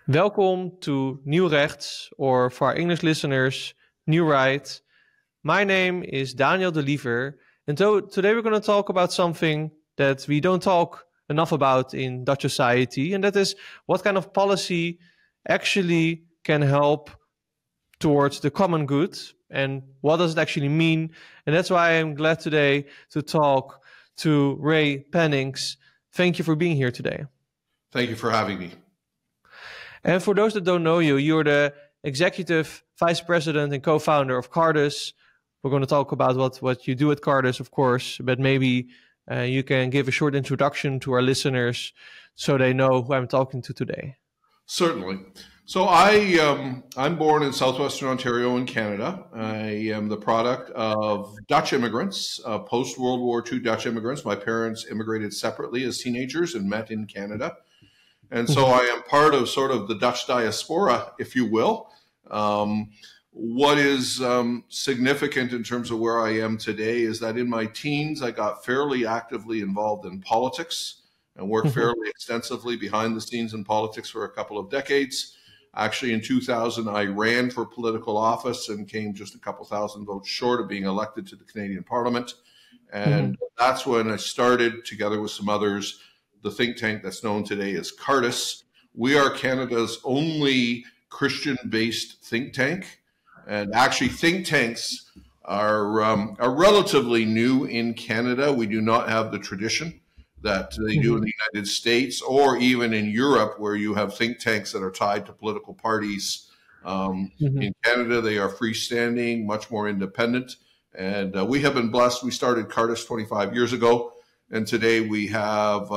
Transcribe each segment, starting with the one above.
Welcome to New Rechts, or for our English listeners, New Right. My name is Daniel de Liever, and today we're going to talk about something that we don't talk enough about in Dutch society, and that is what kind of policy actually can help towards the common good, and what does it actually mean. And that's why I'm glad today to talk to Ray Pennings. Thank you for being here today. Thank you for having me. And for those that don't know you, you're the executive vice president and co-founder of Cardus. We're going to talk about what you do at Cardus, of course, but maybe you can give a short introduction to our listeners so they know who I'm talking to today. Certainly. So I'm born in southwestern Ontario in Canada. I am the product of Dutch immigrants, post-World War II Dutch immigrants. My parents immigrated separately as teenagers and met in Canada. And so I am part of sort of the Dutch diaspora, if you will. What is significant in terms of where I am today is that in my teens, I got fairly actively involved in politics and worked fairly extensively behind the scenes in politics for a couple of decades. Actually, in 2000, I ran for political office and came just a couple thousand votes short of being elected to the Canadian Parliament. And that's when I started, together with some others, the think tank that's known today as Cardus. We are Canada's only Christian-based think tank. And actually, think tanks are relatively new in Canada. We do not have the tradition that they do in the United States or even in Europe, where you have think tanks that are tied to political parties. In Canada, they are freestanding, much more independent. And we have been blessed. We started Cardus 25 years ago. And today we have,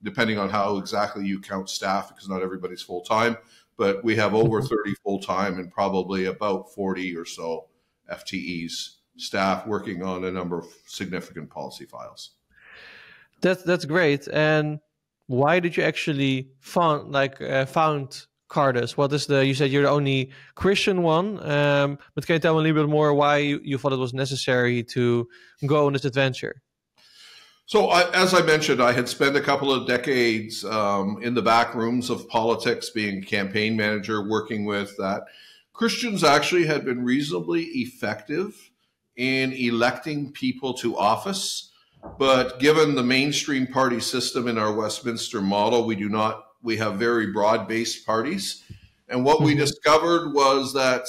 depending on how exactly you count staff, because not everybody's full-time, but we have over 30 full-time and probably about 40 or so FTEs, staff working on a number of significant policy files. That's great. And why did you actually found Cardus? What is you said you're the only Christian one, but can you tell me a little bit more why you thought it was necessary to go on this adventure? So as I mentioned, I had spent a couple of decades in the back rooms of politics, being a campaign manager, working with that. Christians actually had been reasonably effective in electing people to office, but given the mainstream party system in our Westminster model, we have very broad-based parties. And what we discovered was that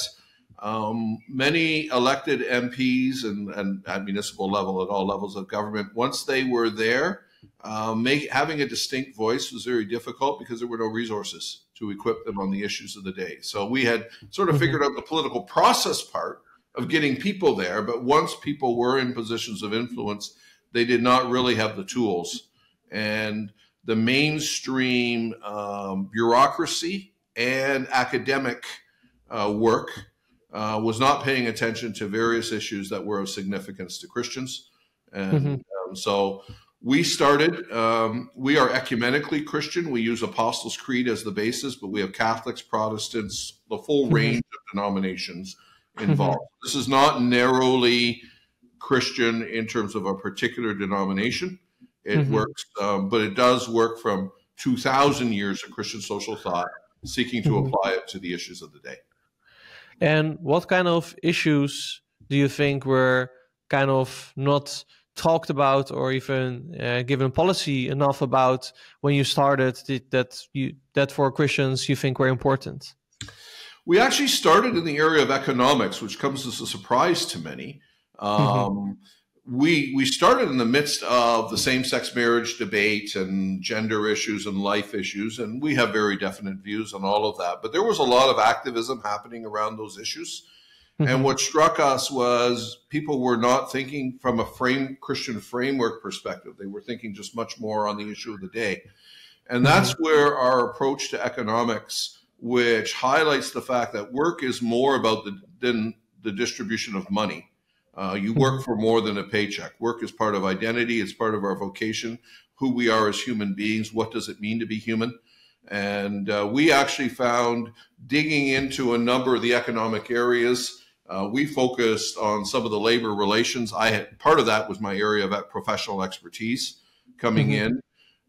many elected MPs and at municipal level, at all levels of government, once they were there, having a distinct voice was very difficult because there were no resources to equip them on the issues of the day. So we had sort of figured out the political process part of getting people there, but once people were in positions of influence, they did not really have the tools. And the mainstream bureaucracy and academic work was not paying attention to various issues that were of significance to Christians. And so we started, we are ecumenically Christian. We use Apostles' Creed as the basis, but we have Catholics, Protestants, the full range of denominations involved. This is not narrowly Christian in terms of a particular denomination. It works, but it does work from 2,000 years of Christian social thought, seeking to apply it to the issues of the day. And what kind of issues do you think were kind of not talked about or even given policy enough about when you started that for Christians you think were important? We actually started in the area of economics, which comes as a surprise to many. We started in the midst of the same-sex marriage debate and gender issues and life issues, and we have very definite views on all of that. But there was a lot of activism happening around those issues. And what struck us was people were not thinking from a Christian framework perspective. They were thinking just much more on the issue of the day. And that's where our approach to economics, which highlights the fact that work is more about than the distribution of money. You work for more than a paycheck. Work is part of identity. It's part of our vocation, who we are as human beings. What does it mean to be human? And we actually found, digging into a number of the economic areas, we focused on some of the labor relations. Part of that was my area of professional expertise coming in.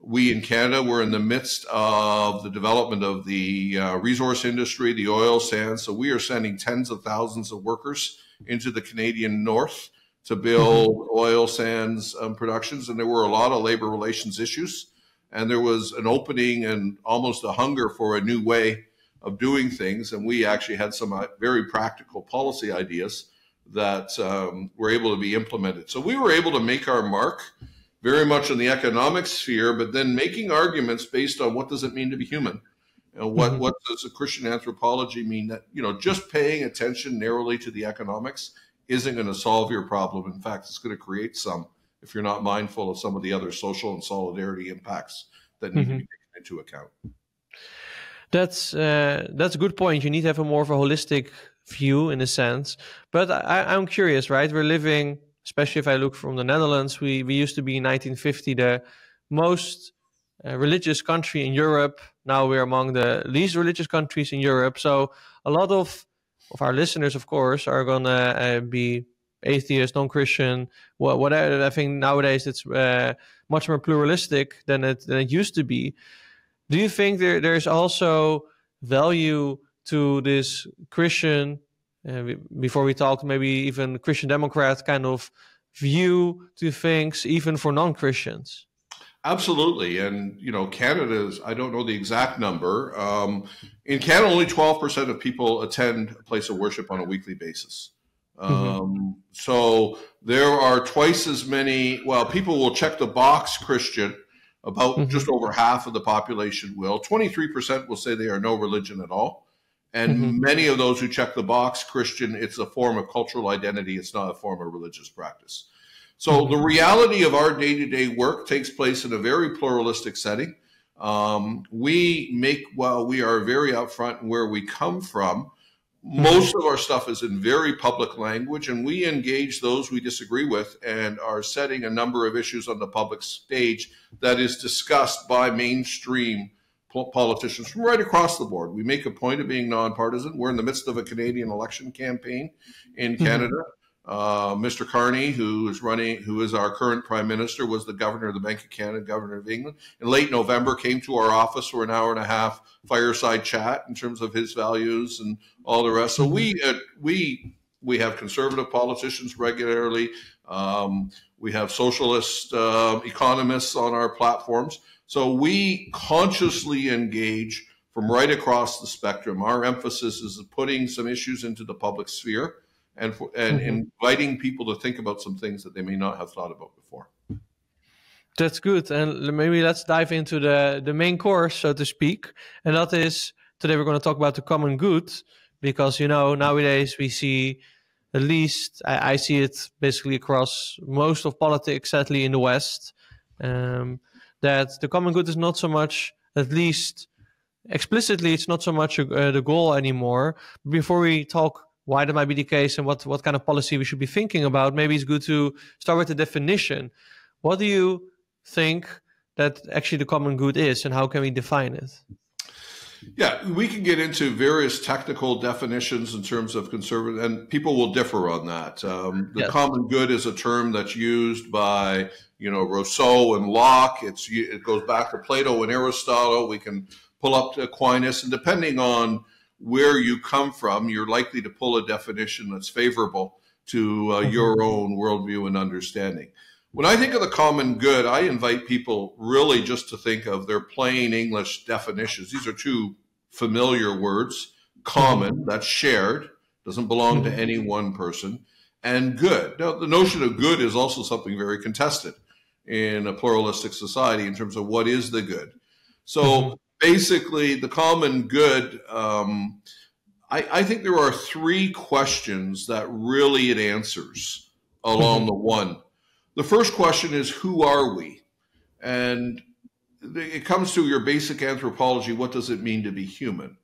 We in Canada were in the midst of the development of the resource industry, the oil sands. So we are sending tens of thousands of workers into the Canadian North to build oil sands productions. And there were a lot of labor relations issues. And there was an opening and almost a hunger for a new way of doing things. And we actually had some very practical policy ideas that were able to be implemented. So we were able to make our mark very much in the economic sphere, but then making arguments based on what does it mean to be human? And what does a Christian anthropology mean? That, just paying attention narrowly to the economics isn't going to solve your problem. In fact, it's going to create some if you're not mindful of some of the other social and solidarity impacts that need to be taken into account. That's a good point. You need to have a more of a holistic view in a sense. But I'm curious, right? We're living, especially if I look from the Netherlands, we used to be in 1950 the most religious country in Europe. Now we're among the least religious countries in Europe. So a lot of our listeners, of course, are going to be atheist, non-Christian, whatever. I think nowadays it's much more pluralistic than it used to be. Do you think there's also value to this Christian, before we talk, maybe even Christian Democrat kind of view to things, even for non-Christians? Absolutely. And, Canada's, I don't know the exact number. In Canada, only 12% of people attend a place of worship on a weekly basis. So there are twice as many, people will check the box Christian, about just over half of the population will. 23% will say they are no religion at all. And many of those who check the box Christian, it's a form of cultural identity. It's not a form of religious practice. So the reality of our day-to-day work takes place in a very pluralistic setting. While we are very upfront in where we come from, most of our stuff is in very public language, and we engage those we disagree with and are setting a number of issues on the public stage that is discussed by mainstream politicians from right across the board. We make a point of being nonpartisan. We're in the midst of a Canadian election campaign in Canada. Mr. Carney, who is our current Prime Minister, was the Governor of the Bank of Canada, Governor of England. In late November, came to our office for an hour and a half fireside chat in terms of his values and all the rest. So we have conservative politicians regularly. We have socialist economists on our platforms. So we consciously engage from right across the spectrum. Our emphasis is putting some issues into the public sphere and inviting people to think about some things that they may not have thought about before. That's good. And maybe let's dive into the main course, so to speak. And that is, today we're going to talk about the common good, because, nowadays we see, at least I see it basically across most of politics, sadly in the West, that the common good is not so much, at least explicitly, it's not so much the goal anymore. Before we talk why that might be the case and what kind of policy we should be thinking about, maybe it's good to start with the definition. What do you think that actually the common good is, and how can we define it? Yeah, we can get into various technical definitions in terms of conservative, and people will differ on that. The common good is a term that's used by, Rousseau and Locke. It goes back to Plato and Aristotle. We can pull up to Aquinas, and depending on where you come from, you're likely to pull a definition that's favorable to your own worldview and understanding. When I think of the common good, I invite people really just to think of their plain English definitions. These are two familiar words: common, that's shared, doesn't belong to any one person, and good. Now, the notion of good is also something very contested in a pluralistic society in terms of what is the good. So basically, the common good, I think there are three questions that really it answers along the one. The first question is, who are we? And it comes to your basic anthropology. What does it mean to be human?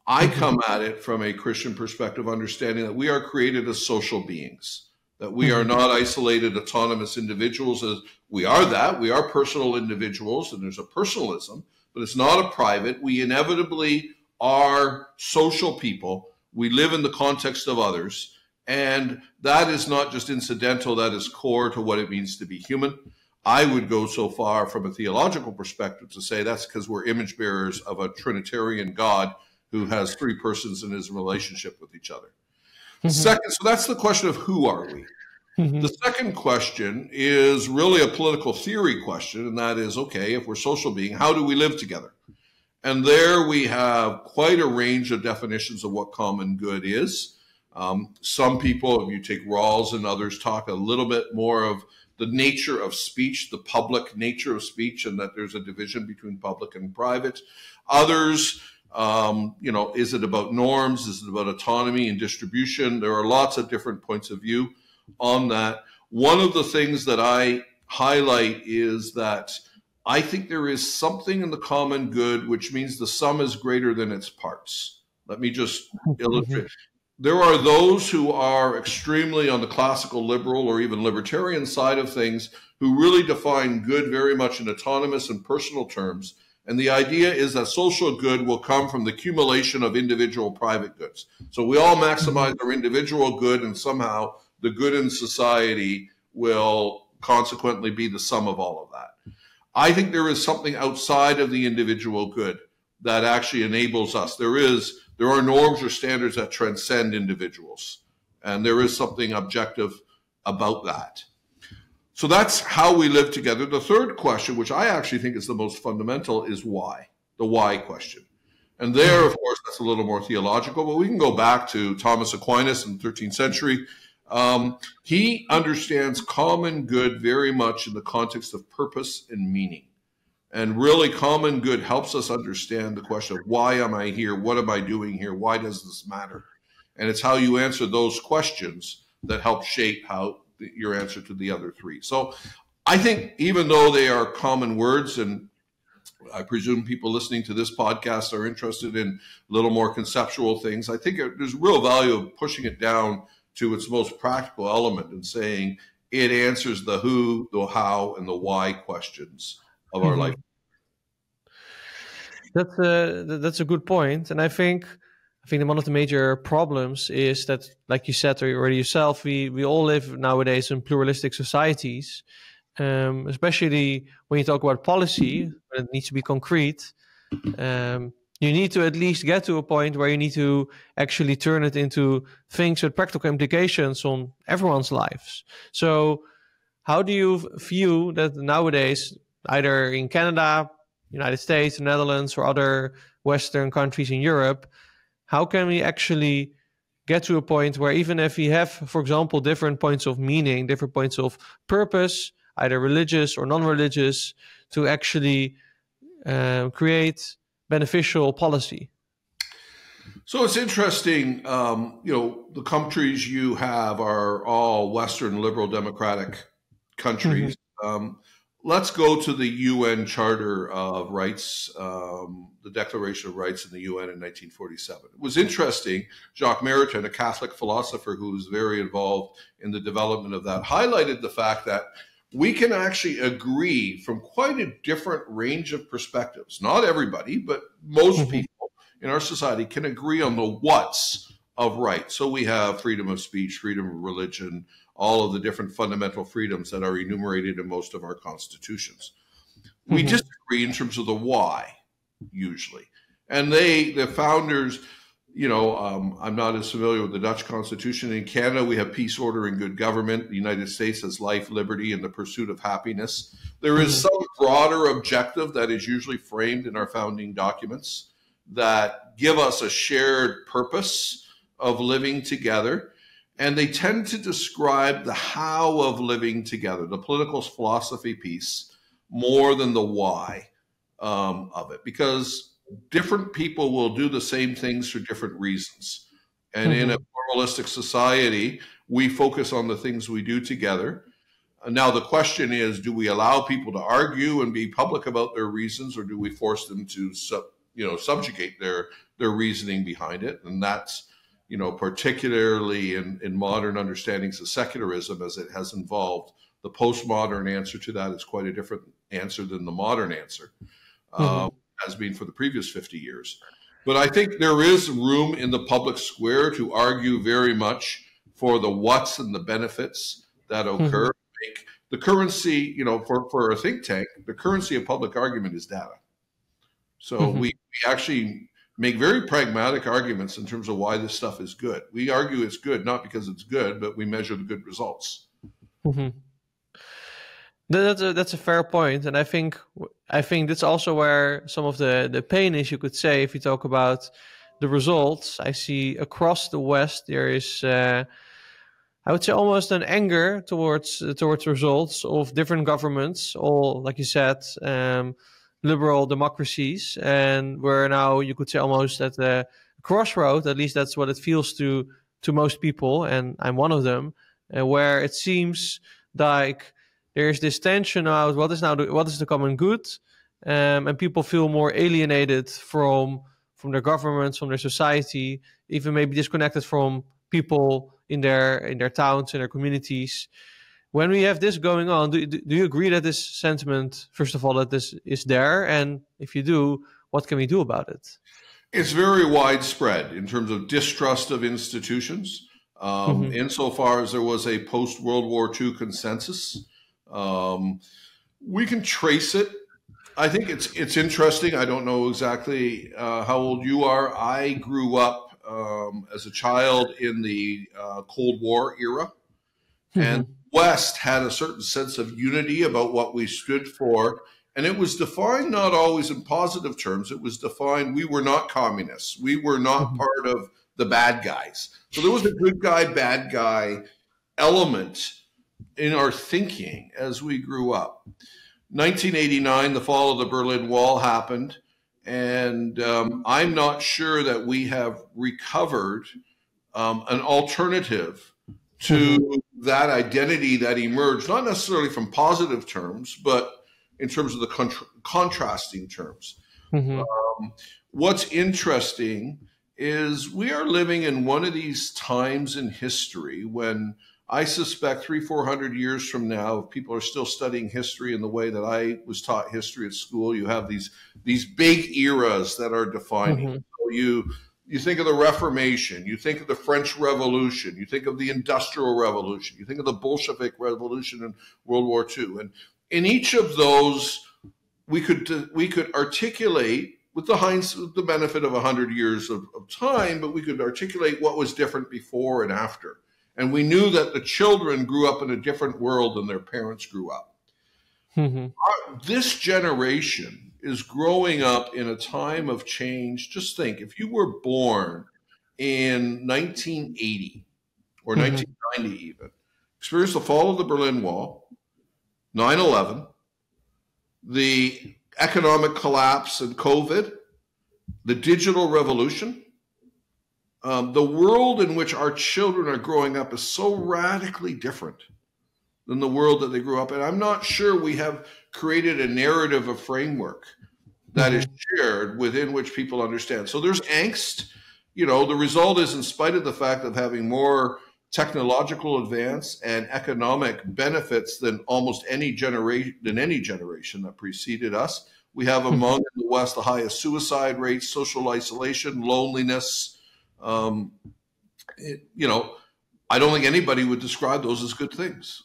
I come at it from a Christian perspective, understanding that we are created as social beings, that we are not isolated, autonomous individuals. As we are personal individuals, and there's a personalism, but it's not a private. We inevitably are social people. We live in the context of others. And that is not just incidental, that is core to what it means to be human. I would go so far from a theological perspective to say that's because we're image bearers of a Trinitarian God who has three persons in his relationship with each other. Second, so that's the question of who are we? The second question is really a political theory question, and that is, okay, if we're social beings, how do we live together? And there we have quite a range of definitions of what common good is. Some people, if you take Rawls and others, talk a little bit more of the nature of speech, the public nature of speech, and that there's a division between public and private. Others, is it about norms? Is it about autonomy and distribution? There are lots of different points of view on that. One of the things that I highlight is that I think there is something in the common good, which means the sum is greater than its parts. Let me just illustrate. There are those who are extremely on the classical liberal or even libertarian side of things who really define good very much in autonomous and personal terms. And the idea is that social good will come from the accumulation of individual private goods. So we all maximize our individual good, and somehow the good in society will consequently be the sum of all of that. I think there is something outside of the individual good that actually enables us. There are norms or standards that transcend individuals, and there is something objective about that. So that's how we live together. The third question, which I actually think is the most fundamental, is why, the why question. And there, of course, that's a little more theological, but we can go back to Thomas Aquinas in the 13th century. He understands common good very much in the context of purpose and meaning. And really, common good helps us understand the question of why am I here? What am I doing here? Why does this matter? And it's how you answer those questions that help shape how your answer to the other three. So I think even though they are common words, and I presume people listening to this podcast are interested in a little more conceptual things, I think there's real value of pushing it down to its most practical element and saying it answers the who, the how, and the why questions of our life. That's a good point, and I think one of the major problems is that, like you said already yourself, we all live nowadays in pluralistic societies, especially when you talk about policy, when it needs to be concrete. You need to at least get to a point where you need to actually turn it into things with practical implications on everyone's lives. So how do you view that nowadays, either in Canada, United States, Netherlands, or other Western countries in Europe, how can we actually get to a point where even if we have, for example, different points of meaning, different points of purpose, either religious or non-religious, to actually create beneficial policy? So it's interesting, the countries you have are all Western liberal democratic countries. Let's go to the UN Charter of Rights, the Declaration of Rights in the UN in 1947. It was interesting. Jacques Maritain, a Catholic philosopher who was very involved in the development of that, highlighted the fact that we can actually agree from quite a different range of perspectives. Not everybody, but most people in our society can agree on the what's of rights. So we have freedom of speech, freedom of religion, all of the different fundamental freedoms that are enumerated in most of our constitutions. We disagree in terms of the why, usually. And the founders, I'm not as familiar with the Dutch Constitution. In Canada, we have peace, order, and good government. The United States has life, liberty, and the pursuit of happiness. There is some broader objective that is usually framed in our founding documents that give us a shared purpose of living together. And they tend to describe the how of living together, the political philosophy piece, more than the why of it, because different people will do the same things for different reasons. And in a pluralistic society, we focus on the things we do together. Now, the question is, do we allow people to argue and be public about their reasons, or do we force them to subjugate their reasoning behind it? And that's particularly in modern understandings of secularism, as it has involved. The postmodern answer to that is quite a different answer than the modern answer, has been for the previous 50 years. But I think there is room in the public square to argue very much for the what's and the benefits that occur, make the currency, for a think tank, the currency of public argument is data. So we actually make very pragmatic arguments in terms of why this stuff is good. We argue it's good, not because it's good, but we measure the good results. That's a fair point, and I think that's also where some of the pain is, you could say, if you talk about the results. I see across the West there is, I would say, almost an anger towards results of different governments, all, like you said, liberal democracies, and we're now, you could say, almost at the crossroad. At least that's what it feels to most people, and I'm one of them, where it seems like there's this tension about what is the common good, and people feel more alienated from their governments, from their society, even maybe disconnected from people in their towns, in their communities. When we have this going on, do you agree that this sentiment, first of all, that this is there? And if you do, what can we do about it? It's very widespread in terms of distrust of institutions. Insofar as there was a post-World War II consensus, we can trace it. I think it's interesting. I don't know exactly how old you are. I grew up as a child in the Cold War era, and West had a certain sense of unity about what we stood for, and it was defined not always in positive terms. It was defined, we were not communists. We were not part of the bad guys. So there was a good guy, bad guy element in our thinking as we grew up. 1989, the fall of the Berlin Wall happened, and I'm not sure that we have recovered an alternative to that identity that emerged, not necessarily from positive terms, but in terms of the contrasting terms. What's interesting is we are living in one of these times in history when I suspect 300-400 years from now, if people are still studying history in the way that I was taught history at school, you have these big eras that are defining. So you think of the Reformation, you think of the French Revolution, you think of the Industrial Revolution, you think of the Bolshevik Revolution in World War II. And in each of those, we could articulate, with the benefit of 100 years of time, but we could articulate what was different before and after. And we knew that the children grew up in a different world than their parents grew up. This generation is growing up in a time of change. Just think, if you were born in 1980 or 1990 even, experienced the fall of the Berlin Wall, 9/11, the economic collapse and COVID, the digital revolution, the world in which our children are growing up is so radically different than the world that they grew up in. I'm not sure we have created a narrative, a framework that is shared within which people understand. So there's angst. The result is, in spite of the fact of having more technological advance and economic benefits than almost any generation that preceded us, we have among in the West the highest suicide rates, social isolation, loneliness. I don't think anybody would describe those as good things.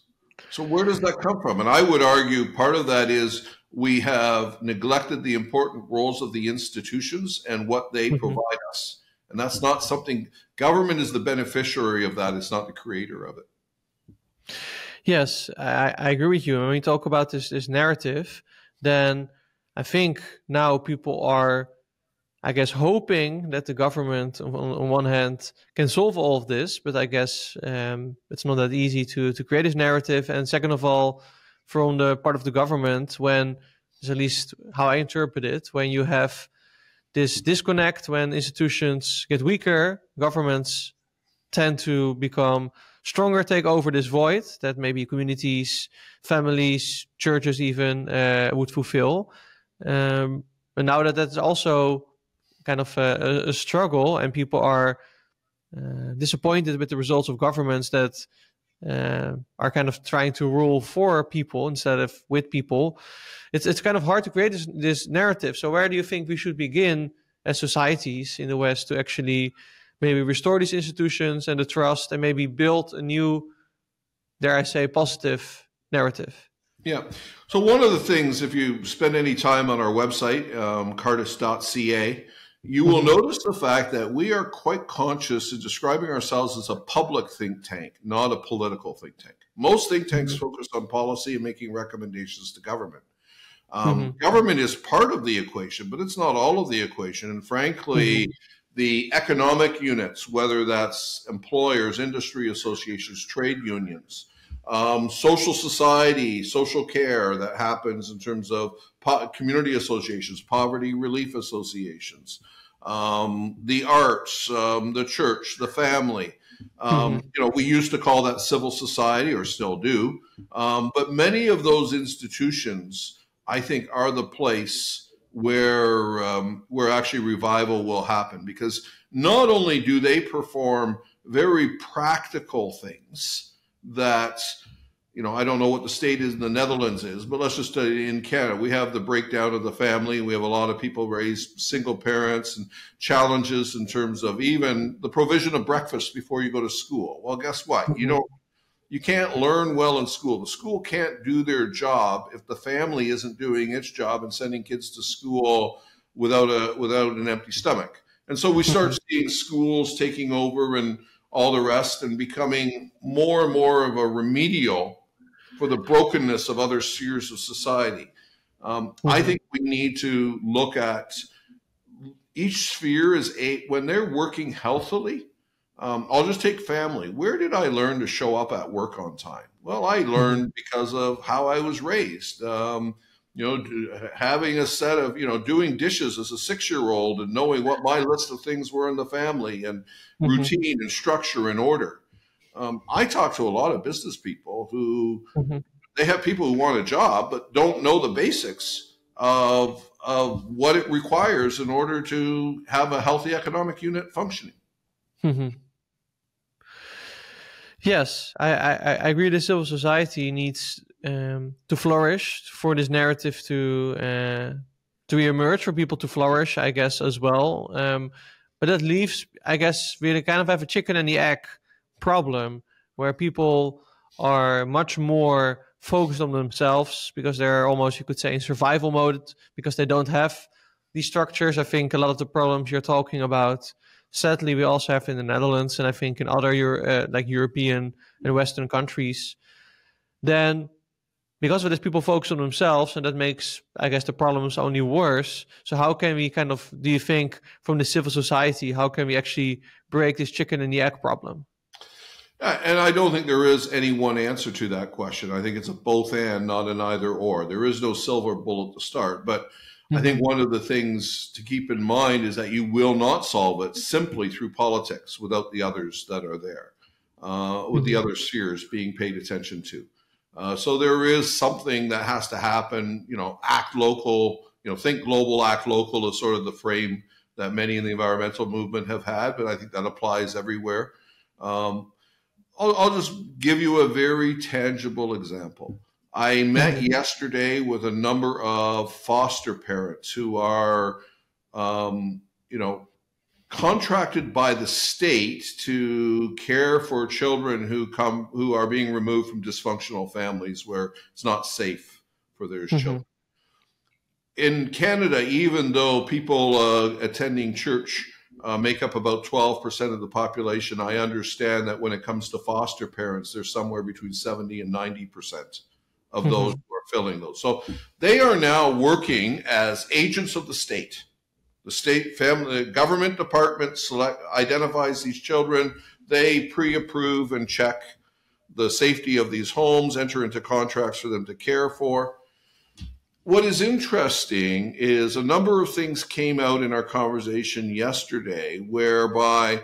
So where does that come from? And I would argue part of that is we have neglected the important roles of the institutions and what they provide us. And that's not something, government is the beneficiary of that. It's not the creator of it. Yes, I agree with you. When we talk about this narrative, then I think now people are, I guess, hoping that the government, on one hand, can solve all of this, but I guess it's not that easy to create this narrative. And second of all, from the part of the government, when, at least how I interpret it, when you have this disconnect, when institutions get weaker, governments tend to become stronger, take over this void that maybe communities, families, churches even would fulfill. And now that's also kind of a struggle, and people are disappointed with the results of governments that are kind of trying to rule for people instead of with people. It's kind of hard to create this narrative. So where do you think we should begin as societies in the West to actually maybe restore these institutions and the trust, and maybe build a new, dare I say, positive narrative. Yeah. So one of the things, if you spend any time on our website, cartus.ca, you will notice the fact that we are quite conscious in describing ourselves as a public think tank, not a political think tank. Most think tanks focus on policy and making recommendations to government. Government is part of the equation, but it's not all of the equation. And frankly, the economic units, whether that's employers, industry associations, trade unions, social society, social care that happens in terms of community associations, poverty relief associations, the arts, the church, the family. We used to call that civil society, or still do. But many of those institutions, I think, are the place where actually revival will happen, because not only do they perform very practical things that, I don't know what the state is in the Netherlands is, but let's just in Canada, we have the breakdown of the family. We have a lot of people raised single parents, and challenges in terms of even the provision of breakfast before you go to school. Well, guess what? You can't learn well in school. The school can't do their job if the family isn't doing its job and sending kids to school without an empty stomach. And so we start seeing schools taking over and all the rest, and becoming more and more of a remedial for the brokenness of other spheres of society. I think we need to look at each sphere when they're working healthily. I'll just take family. Where did I learn to show up at work on time? Well, I learned because of how I was raised. Having a set of, doing dishes as a 6-year-old and knowing what my list of things were in the family, and routine and structure and order. I talk to a lot of business people who they have people who want a job but don't know the basics of what it requires in order to have a healthy economic unit functioning. Yes, I agree that civil society needs to flourish for this narrative to emerge, for people to flourish, I guess, as well. But that leaves, I guess, we kind of have a chicken and the egg problem, where people are much more focused on themselves because they're almost, you could say, in survival mode, because they don't have these structures. I think a lot of the problems you're talking about, sadly, we also have in the Netherlands, and I think in other European and Western countries. Then, because of this, people focus on themselves, and that makes, I guess, the problems only worse. So how can we do you think, from the civil society, how can we actually break this chicken and the egg problem? And I don't think there is any one answer to that question. I think it's a both and, not an either or. There is no silver bullet to start. But I think one of the things to keep in mind is that you will not solve it simply through politics without the others that are there, with the other spheres being paid attention to. So there is something that has to happen, act local, think global, act local is sort of the frame that many in the environmental movement have had, but I think that applies everywhere. I'll just give you a very tangible example. I met yesterday with a number of foster parents who are, contracted by the state to care for children who are being removed from dysfunctional families where it's not safe for their children. In Canada, even though people attending church make up about 12% of the population, I understand that when it comes to foster parents, there's somewhere between 70 and 90% of those who are filling those. So they are now working as agents of the state. The state family government department identifies these children. They pre-approve and check the safety of these homes, enter into contracts for them to care for. What is interesting is a number of things came out in our conversation yesterday, whereby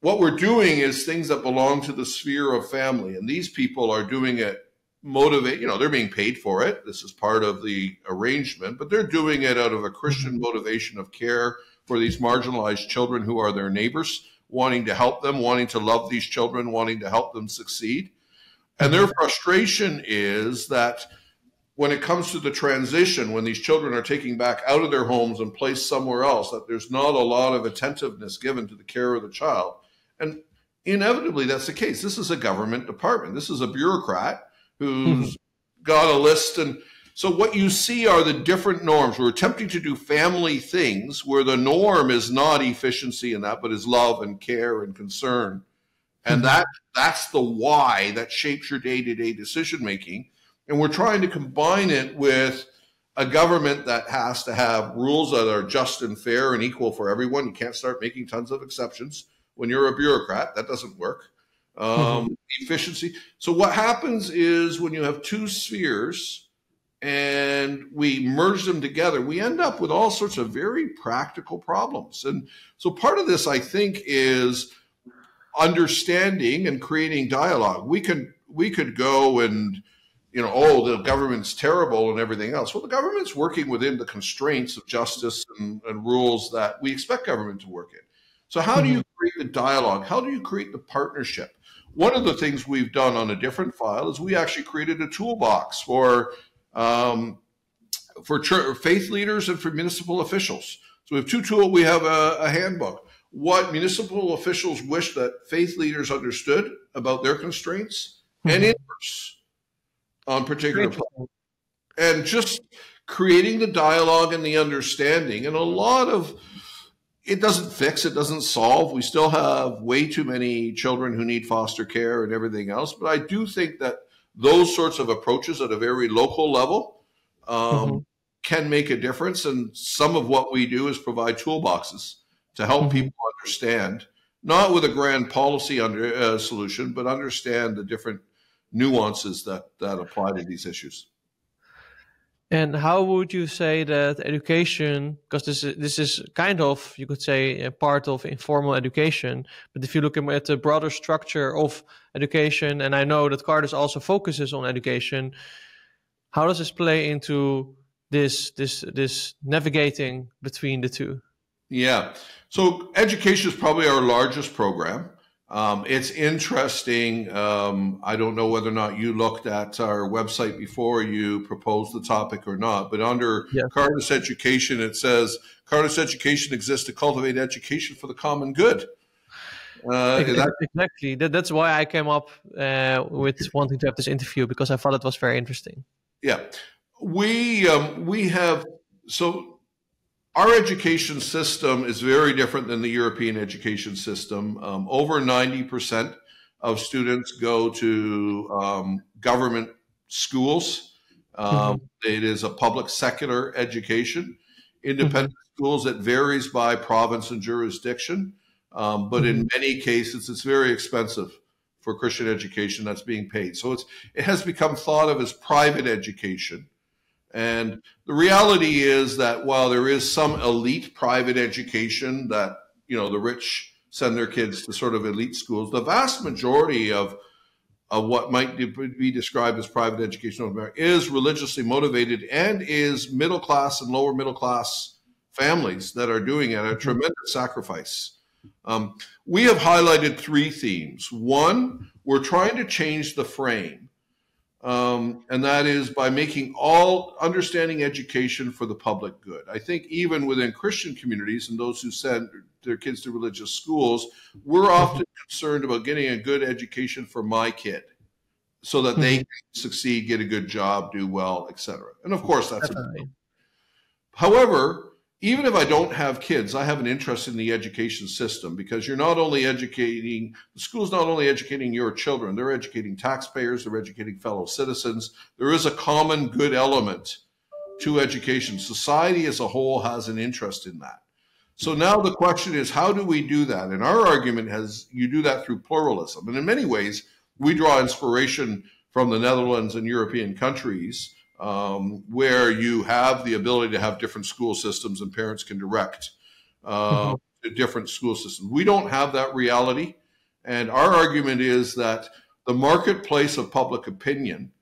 what we're doing is things that belong to the sphere of family. And these people are doing it they're being paid for it. This is part of the arrangement, but they're doing it out of a Christian motivation of care for these marginalized children who are their neighbors, wanting to help them, wanting to love these children, wanting to help them succeed. And their frustration is that when it comes to the transition, when these children are taken back out of their homes and placed somewhere else, that there's not a lot of attentiveness given to the care of the child. And inevitably, that's the case. This is a government department. This is a bureaucrat who's got a list. And so what you see are the different norms. We're attempting to do family things where the norm is not efficiency in that, but is love and care and concern. And that's the why that shapes your day-to-day decision making. And we're trying to combine it with a government that has to have rules that are just and fair and equal for everyone. You can't start making tons of exceptions when you're a bureaucrat. That doesn't work. Efficiency. So what happens is when you have two spheres and we merge them together, we end up with all sorts of very practical problems. And so part of this, I think, is understanding and creating dialogue. We could go and, the government's terrible and everything else. Well, the government's working within the constraints of justice and rules that we expect government to work in. So how do you create the dialogue? How do you create the partnership? One of the things we've done on a different file is we actually created a toolbox for faith leaders and for municipal officials. So we have two tools. We have a handbook. What municipal officials wish that faith leaders understood about their constraints and interests on particular problems. And just creating the dialogue and the understanding. And a lot of it doesn't fix, it doesn't solve. We still have way too many children who need foster care and everything else. But I do think that those sorts of approaches at a very local level can make a difference. And some of what we do is provide toolboxes to help people understand, not with a grand policy solution, but understand the different nuances that apply to these issues. And how would you say that education, because this is kind of, you could say, a part of informal education, but if you look at the broader structure of education, and I know that Cardus also focuses on education, how does this play into this navigating between the two? Yeah, so education is probably our largest program. It's interesting. I don't know whether or not you looked at our website before you proposed the topic or not, but under Cardus Education, it says Cardus Education exists to cultivate education for the common good. Exactly. That's why I came up with wanting to have this interview, because I thought it was very interesting. Yeah, we have, so our education system is very different than the European education system. Over 90% of students go to government schools. It is a public secular education. Independent schools, it varies by province and jurisdiction. But in many cases, it's very expensive for Christian education that's being paid. So it has become thought of as private education. And the reality is that while there is some elite private education that, the rich send their kids to sort of elite schools, the vast majority of what might be described as private education in America is religiously motivated and is middle class and lower middle class families that are doing it at a tremendous sacrifice. We have highlighted three themes. One, we're trying to change the frame. And that is by making all understanding education for the public good. I think even within Christian communities and those who send their kids to religious schools, we're often concerned about getting a good education for my kid so that they can succeed, get a good job, do well, etc. And of course, that's important. However, even if I don't have kids, I have an interest in the education system, because you're not only educating, the school's not only educating your children, they're educating taxpayers, they're educating fellow citizens. There is a common good element to education. Society as a whole has an interest in that. So now the question is, how do we do that? And our argument has, you do that through pluralism. And in many ways, we draw inspiration from the Netherlands and European countries, where you have the ability to have different school systems and parents can direct different school systems. We don't have that reality. And our argument is that the marketplace of public opinion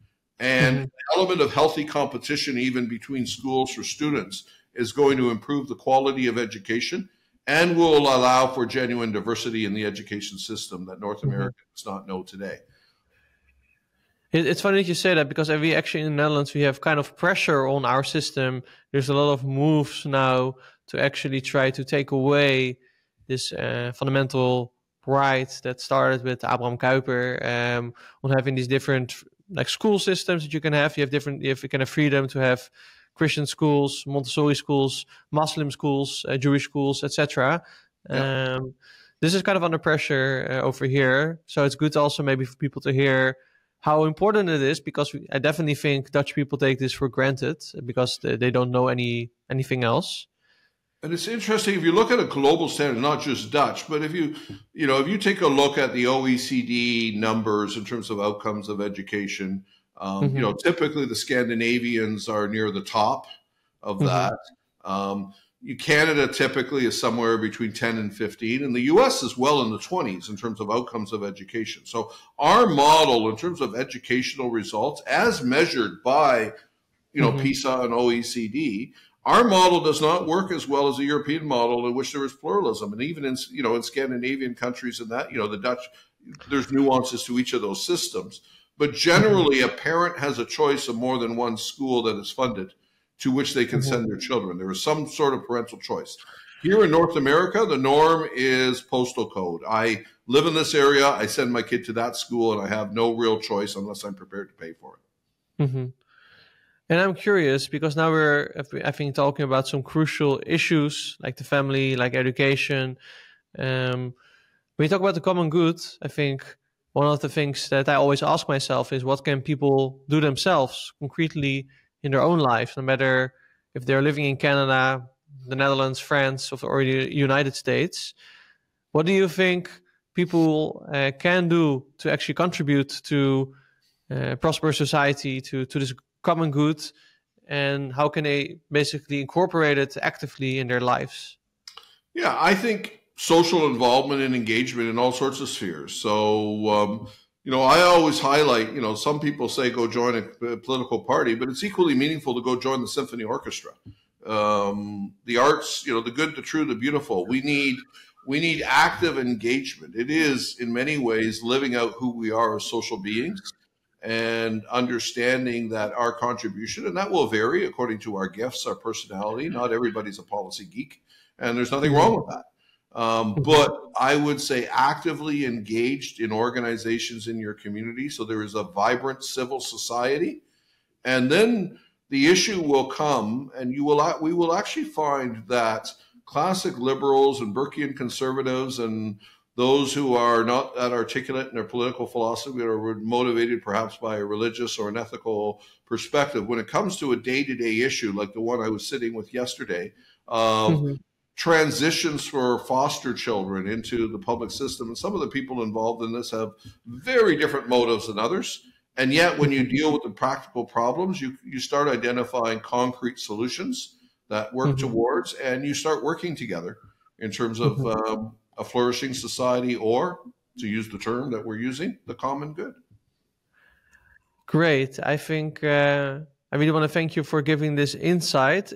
and the element of healthy competition, even between schools for students, is going to improve the quality of education and will allow for genuine diversity in the education system that North America does not know today. It's funny that you say that, because we actually in the Netherlands, we have kind of pressure on our system. There's a lot of moves now to actually try to take away this fundamental right that started with Abraham Kuyper on having these different like school systems that you can have. You have kind of freedom to have Christian schools, Montessori schools, Muslim schools, Jewish schools, etc. Yeah. This is kind of under pressure over here, so it's good also maybe for people to hear how important it is, because I definitely think Dutch people take this for granted because they don't know anything else. And it's interesting, if you look at a global standard, not just Dutch, but if you take a look at the OECD numbers in terms of outcomes of education, typically the Scandinavians are near the top of that. Canada typically is somewhere between 10 and 15, and the US is well in the 20s in terms of outcomes of education. So our model in terms of educational results, as measured by, PISA and OECD, our model does not work as well as the European model, in which there is pluralism. And even in Scandinavian countries and that, the Dutch, there's nuances to each of those systems. But generally, a parent has a choice of more than one school that is funded to which they can send their children. There is some sort of parental choice. Here in North America, the norm is postal code. I live in this area, I send my kid to that school, and I have no real choice unless I'm prepared to pay for it. And I'm curious, because now we're, I think, talking about some crucial issues like the family, like education. When you talk about the common good, I think one of the things that I always ask myself is, what can people do themselves concretely in their own life, no matter if they're living in Canada, the Netherlands, France, or the United States? What do you think people can do to actually contribute to prosperous society, to this common good, and how can they basically incorporate it actively in their lives? Yeah, I think social involvement and engagement in all sorts of spheres. So, I always highlight, some people say go join a political party, but it's equally meaningful to go join the symphony orchestra. The arts, the good, the true, the beautiful. We need active engagement. It is, in many ways, living out who we are as social beings, and understanding that our contribution, and that will vary according to our gifts, our personality. Not everybody's a policy geek, and there's nothing wrong with that. But I would say actively engaged in organizations in your community, so there is a vibrant civil society. And then the issue will come, and we will actually find that classic liberals and Burkean conservatives and those who are not that articulate in their political philosophy, or motivated perhaps by a religious or an ethical perspective, when it comes to a day-to-day issue like the one I was sitting with yesterday, transitions for foster children into the public system. And some of the people involved in this have very different motives than others. And yet when you deal with the practical problems, you start identifying concrete solutions that work towards, and you start working together in terms of a flourishing society, or, to use the term that we're using, the common good. Great. I think I really want to thank you for giving this insight.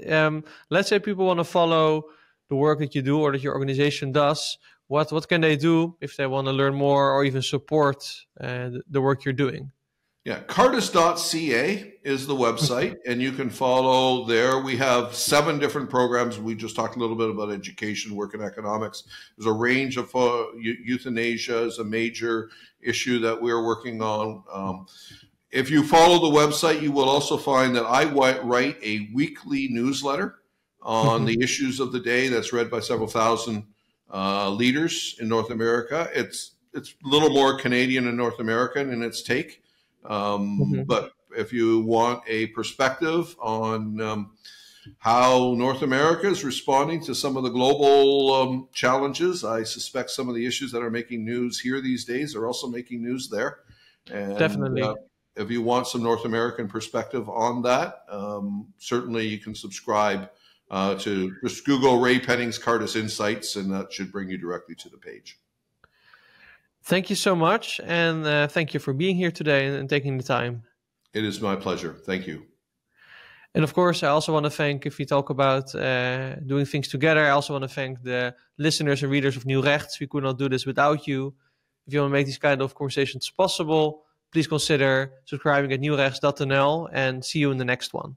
Let's say people want to follow the work that you do or that your organization does. What can they do if they want to learn more or even support the work you're doing? Yeah, Cardis.ca is the website, and you can follow there. We have 7 different programs. We just talked a little bit about education, work, and economics. There's a range of euthanasia is a major issue that we're working on. If you follow the website, you will also find that I write a weekly newsletter on the issues of the day that's read by several thousand leaders in North America. It's a little more Canadian and North American in its take. But if you want a perspective on how North America is responding to some of the global challenges, I suspect some of the issues that are making news here these days are also making news there. And, definitely. If you want some North American perspective on that, certainly you can subscribe to just Google Ray Pennings Cardis Insights, and that should bring you directly to the page. Thank you so much, and thank you for being here today and taking the time. It is my pleasure. Thank you. And of course, I also want to thank, if we talk about doing things together, I also want to thank the listeners and readers of Nieuw Rechts. We could not do this without you. If you want to make these kind of conversations possible, please consider subscribing at nieuwrechts.nl, and see you in the next one.